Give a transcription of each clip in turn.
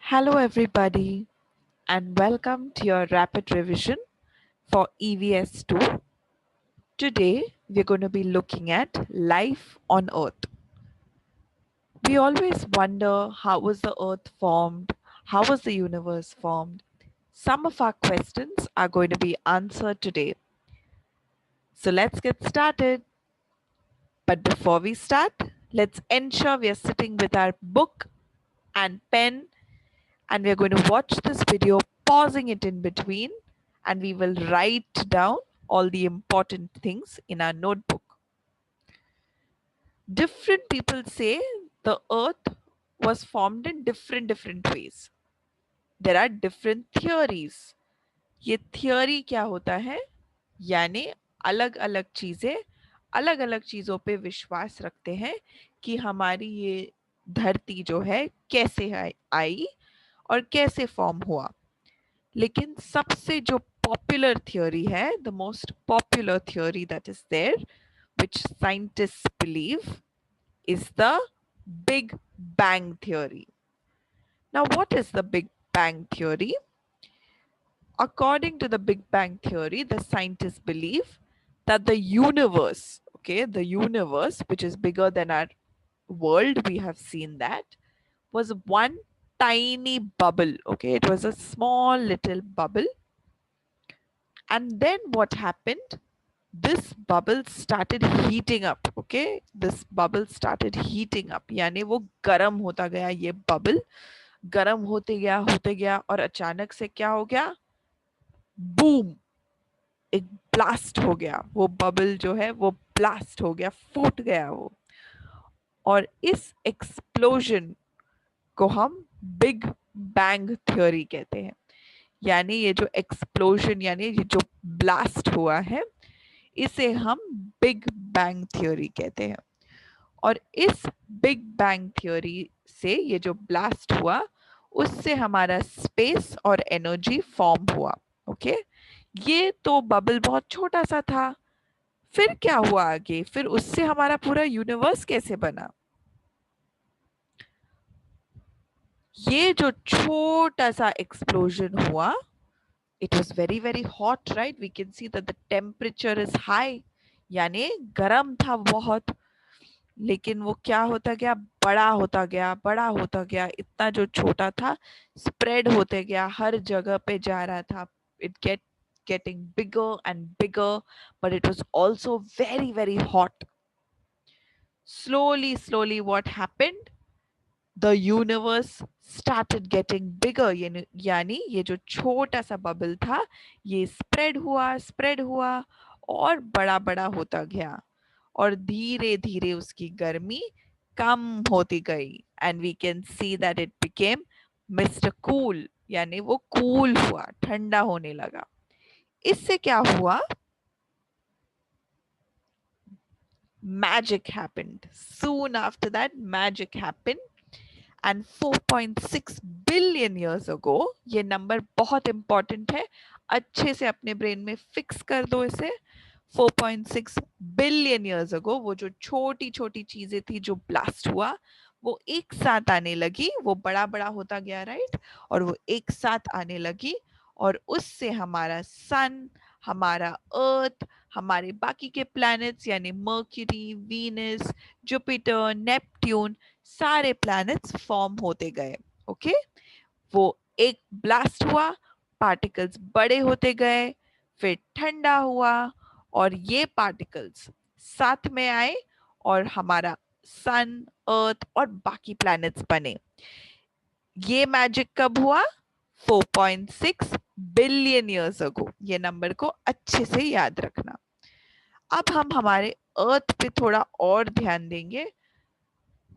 Hello, everybody, and welcome to your rapid revision for EVS 2. Today, we're going to be looking at life on Earth. We always wonder how was the Earth formed? How was the universe formed? Some of our questions are going to be answered today. So let's get started. But before we start, let's ensure we are sitting with our book and pen, and we're going to watch this video, pausing it in between, and we will write down all the important things in our notebook. Different people say the earth was formed in different ways. There are different theories. ये theory क्या होता है? यानी अलग अलग चीजें अलग अलग चीजों पे विश्वास रखते हैं कि हमारी ये धरती जो है कैसे आई और कैसे फॉर्म हुआ. लेकिन सबसे जो पॉपुलर थियोरी है, the most popular theory that is there, which scientists believe, is the Big Bang theory. Now, what is the Big Bang theory? According to the Big Bang theory, the scientists believe that the universe, okay, the universe, which is bigger than our world, we have seen that, was one tiny bubble, okay, it was a small little bubble. And then what happened? This bubble started heating up. Okay, this bubble started heating up, यानी वो गर्म होता गया. ये bubble गर्म होते गया और अचानक से क्या हो गया? बूम, एक ब्लास्ट हो गया. वो बबल जो है वो ब्लास्ट हो गया, फूट गया वो. और इस एक्सप्लोजन को हम बिग बैंग थ्योरी कहते हैं. यानी ये जो एक्सप्लोजन यानी ये जो ब्लास्ट हुआ है, इसे हम बिग बैंग थ्योरी कहते हैं. और इस बिग बैंग थ्योरी से ये जो ब्लास्ट हुआ, उससे हमारा स्पेस और एनर्जी फॉर्म हुआ. ओके, ये तो बबल बहुत छोटा सा था. फिर क्या हुआ आगे? फिर उससे हमारा पूरा यूनिवर्स कैसे बना? ये जो छोटा सा एक्सप्लोजन हुआ, it was very hot, right? We can see that the temperature is high, यानी गर्म था बहुत. लेकिन वो क्या होता गया? बड़ा होता गया, बड़ा होता गया. इतना जो छोटा था, स्प्रेड होते गया, हर जगह पे जा रहा था. it getting bigger and bigger, but it was also very hot. Slowly what happened? The universe started getting bigger. यानी ये जो छोटा सा बबल था, ये स्प्रेड हुआ और बड़ा बड़ा होता गया. और धीरे धीरे उसकी गर्मी कम होती गई. And we can see that it became mister cool, यानी वो कूल हुआ, ठंडा होने लगा. इससे क्या हुआ? Magic happened. Soon after that, magic happened. And 4.6 billion years ago, ये नंबर बहुत इंपॉर्टेंट है, अच्छे से अपने ब्रेन में फिक्स कर दो इसे. 4.6 बिलियन ईयर्स अगो वो जो छोटी छोटी चीजें थी जो ब्लास्ट हुआ, वो एक साथ आने लगी. वो बड़ा बड़ा होता गया, राइट? और वो एक साथ आने लगी और उससे हमारा सन, हमारा अर्थ, हमारे बाकी के प्लैनेट्स यानी मर्क्यूरी, वीनस, जुपिटर, नेपट्यून, सारे प्लैनेट्स फॉर्म होते गए. ओके, वो एक ब्लास्ट हुआ, पार्टिकल्स बड़े होते गए, फिर ठंडा हुआ और ये पार्टिकल्स साथ में आए और हमारा सन, अर्थ और बाकी प्लैनेट्स बने. ये मैजिक कब हुआ? 4.6 बिलियन ईयर्स अगो. ये नंबर को अच्छे से याद रखना. अब हम हमारे अर्थ पे थोड़ा और ध्यान देंगे.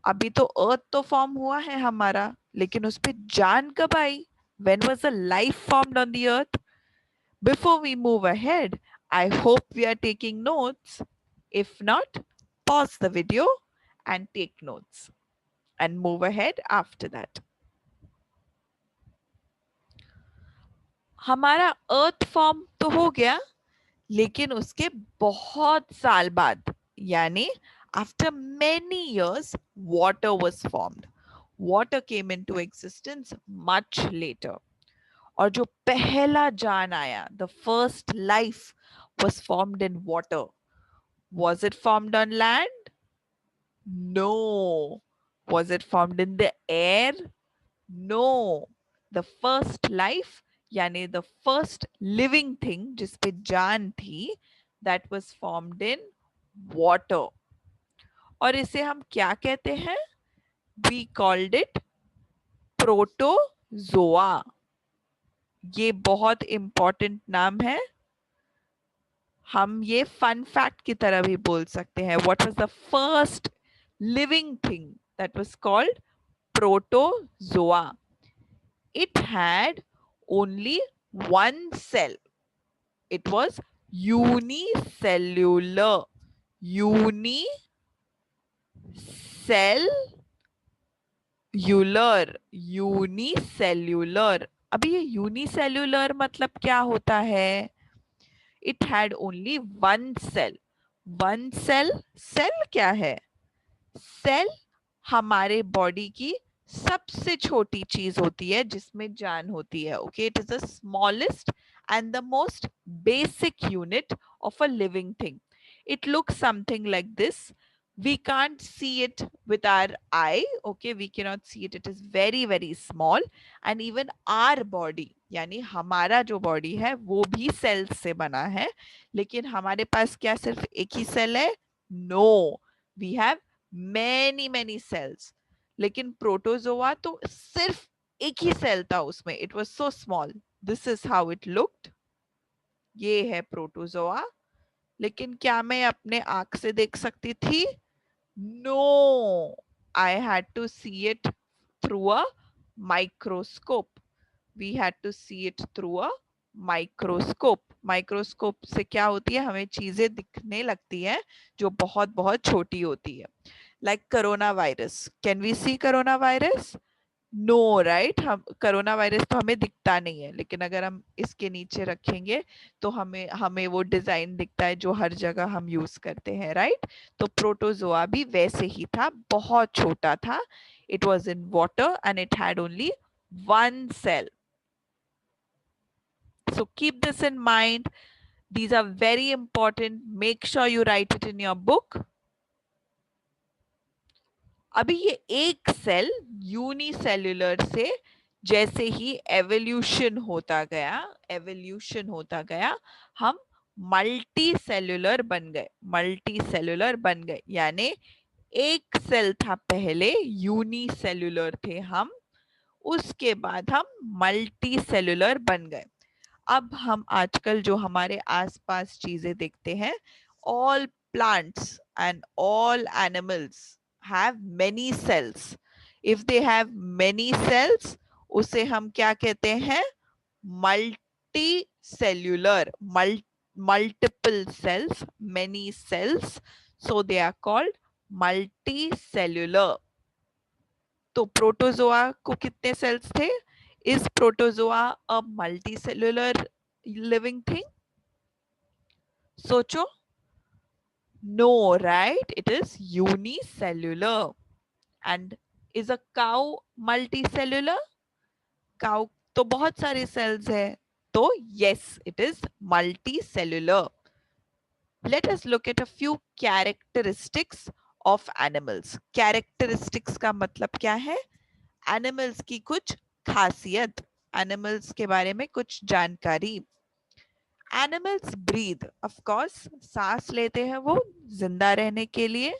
अभी तो अर्थ तो फॉर्म हुआ है हमारा, लेकिन उस पे जान कब आई? When was the life formed on the earth? Before we move ahead, I hope we are taking notes. If not, pause the video and take notes and move ahead after that. हमारा अर्थ form तो हो गया, लेकिन उसके बहुत साल बाद, यानी after many years, water was formed. Water came into existence much later. और जो पहला जान आया, the first life was formed in water. Was it formed on land? No. Was it formed in the air? No. The first life, यानी the first living thing जिसपे जान थी, that was formed in water. और इसे हम क्या कहते हैं? We called it protozoa. ये बहुत इंपॉर्टेंट नाम है. हम ये फन फैक्ट की तरह भी बोल सकते हैं. What was the first living thing that was called protozoa? It had only one cell. It was unicellular. Unicellular. अभी ये unicellular मतलब क्या होता है? It had only one cell. One cell. Cell क्या है? Cell हमारे बॉडी की सबसे छोटी चीज होती है जिसमें जान होती है. Okay, it is the smallest and the most basic unit of a living thing. It looks something like this. We can't see it with our eye. Okay, we cannot see it. It is very, very small. And even our body, यानी हमारा जो body है वो भी sales से बना है. लेकिन हमारे पास क्या सिर्फ एक ही सेल है? No, we have many cells. लेकिन प्रोटोजोआ तो सिर्फ एक ही सेल था उसमें. It was so small. This is how it looked. ये है प्रोटोजोआ. लेकिन क्या मैं अपने आंख से देख सकती थी? No, I had to see it through a microscope. We had to see it through a microscope. Microscope से क्या होती है? हमें चीजें दिखने लगती है जो बहुत बहुत छोटी होती है. Like corona virus. Can we see corona virus? No, right. हम कोरोना वायरस तो हमें दिखता नहीं है. लेकिन अगर हम इसके नीचे रखेंगे तो हमें हमें वो डिजाइन दिखता है जो हर जगह हम यूज करते हैं, राइट. तो प्रोटोजोआ भी वैसे ही था, बहुत छोटा था. It was in water and it had only one cell. So keep this in mind. These are very important. Make sure you write it in your book. अभी ये एक सेल यूनिसेल्युलर से जैसे ही एवोल्यूशन होता गया, हम मल्टी सेल्युलर बन गए. यानी एक सेल था पहले, यूनिसेल्युलर थे हम, उसके बाद हम मल्टी सेल्युलर बन गए. अब हम आजकल जो हमारे आसपास चीजें देखते हैं, all plants and all animals have many cells. If they have many cells, उसे हम क्या कहते हैं? Multicellular. Multiple cells, many cells. So they are called multicellular. तो प्रोटोजोआ को कितने सेल्स थे? Is protozoa a multicellular living thing? सोचो. No, right? It is unicellular. And is a cow multicellular? Cow तो बहुत सारे cells है. तो yes, it is multicellular. Let us look at a few characteristics of animals. Characteristics का मतलब क्या है? Animals की कुछ खासियत, एनिमल्स के बारे में कुछ जानकारी. एनिमल्स ब्रीथ, ऑफ कोर्स सांस लेते हैं वो जिंदा रहने के लिए.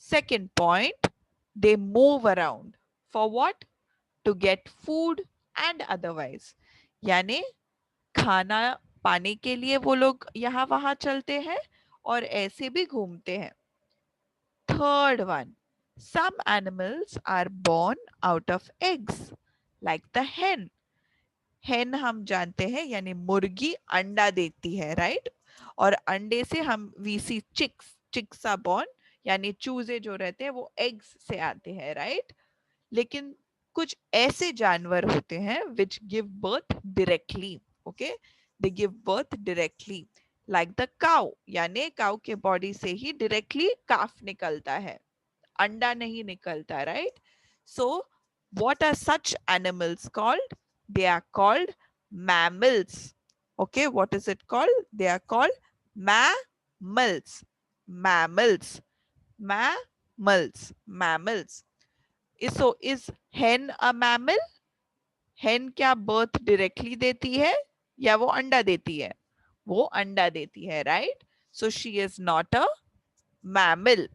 Second point, they move around. For what? To get food and otherwise. यानी खाना पाने के लिए वो लोग यहाँ वहां चलते हैं और ऐसे भी घूमते हैं. Third one, some animals are born out of eggs like the hen. hen हम जानते हैं यानी मुर्गी अंडा देती है, राइट. और अंडे से हम we see chicks are born, यानी चूजे जो रहते हैं वो एग्स से आते हैं, राइट. लेकिन कुछ ऐसे जानवर होते हैं which give birth directly. okay, they give birth directly like the cow. यानी काउ के बॉडी से ही डायरेक्टली काफ निकलता है, अंडा नहीं निकलता, right. So, what are such animals called? They are called mammals. Okay, what is it called? They are called mammals. Mammals. Mammals. Mammals. So, is hen a mammal? Hen क्या birth directly देती है या वो अंडा देती है? वो अंडा देती है, right? So, she is not a mammal.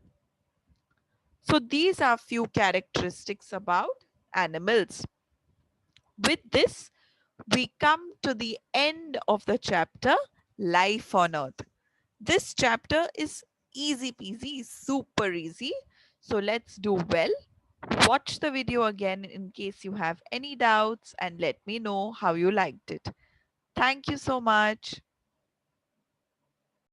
So, these are few characteristics about animals. With this, we come to the end of the chapter Life on Earth. This chapter is easy peasy, super easy. So let's do well. Watch the video again in case you have any doubts and let me know how you liked it. Thank you so much.